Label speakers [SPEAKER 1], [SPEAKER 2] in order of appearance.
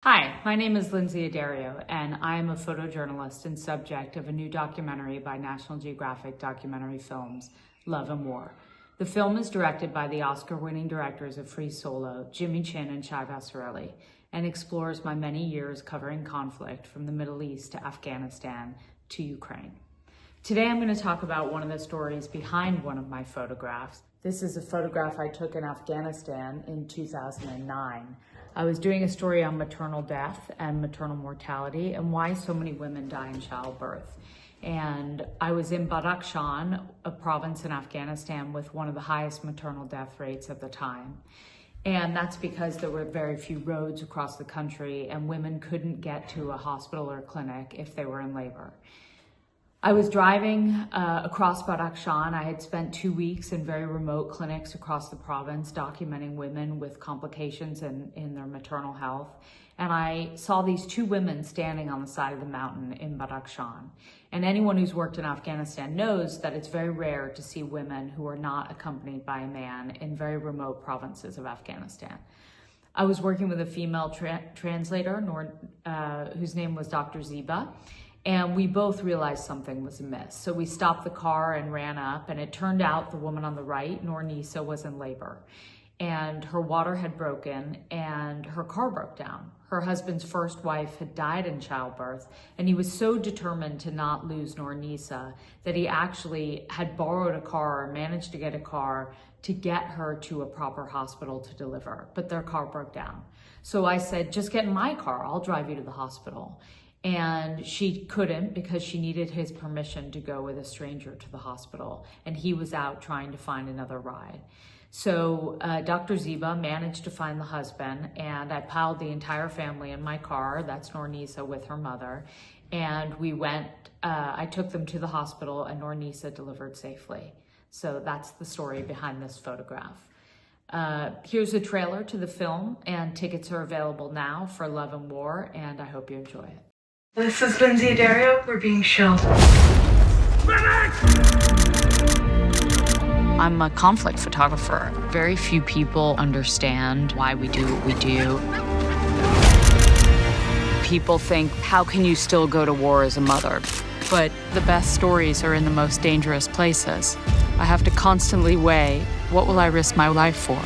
[SPEAKER 1] Hi, my name is Lynsey Addario, and I am a photojournalist and subject of a new documentary by National Geographic Documentary Films, Love and War. The film is directed by the Oscar-winning directors of Free Solo, Jimmy Chin and Shai Vasarhelyi, and explores my many years covering conflict from the Middle East to Afghanistan to Ukraine. Today I'm going to talk about one of the stories behind one of my photographs. This is a photograph I took in Afghanistan in 2009. I was doing a story on maternal death and maternal mortality and why so many women die in childbirth. And I was in Badakhshan, a province in Afghanistan with one of the highest maternal death rates at the time. And that's because there were very few roads across the country and women couldn't get to a hospital or clinic if they were in labor. I was driving across Badakhshan. I had spent 2 weeks in very remote clinics across the province documenting women with complications in their maternal health. And I saw these two women standing on the side of the mountain in Badakhshan. And anyone who's worked in Afghanistan knows that it's very rare to see women who are not accompanied by a man in very remote provinces of Afghanistan. I was working with a female translator, whose name was Dr. Ziba. And we both realized something was amiss. So we stopped the car and ran up, and it turned out the woman on the right, Nisa, was in labor. And her water had broken and her car broke down. Her husband's first wife had died in childbirth, and he was so determined to not lose Nisa that he actually had borrowed a car or managed to get a car to get her to a proper hospital to deliver, but their car broke down. So I said, just get in my car, I'll drive you to the hospital. And she couldn't because she needed his permission to go with a stranger to the hospital, and he was out trying to find another ride. So Dr. Ziba managed to find the husband, and I piled the entire family in my car, that's Nisa with her mother, and we went, I took them to the hospital, and Nisa delivered safely. So that's the story behind this photograph. Here's a trailer to the film, and tickets are available now for Love and War, and I hope you enjoy it.
[SPEAKER 2] This is Lynsey Addario. We're being shelled.
[SPEAKER 1] I'm a conflict photographer. Very few people understand why we do what we do. People think, how can you still go to war as a mother? But the best stories are in the most dangerous places. I have to constantly weigh, what will I risk my life for?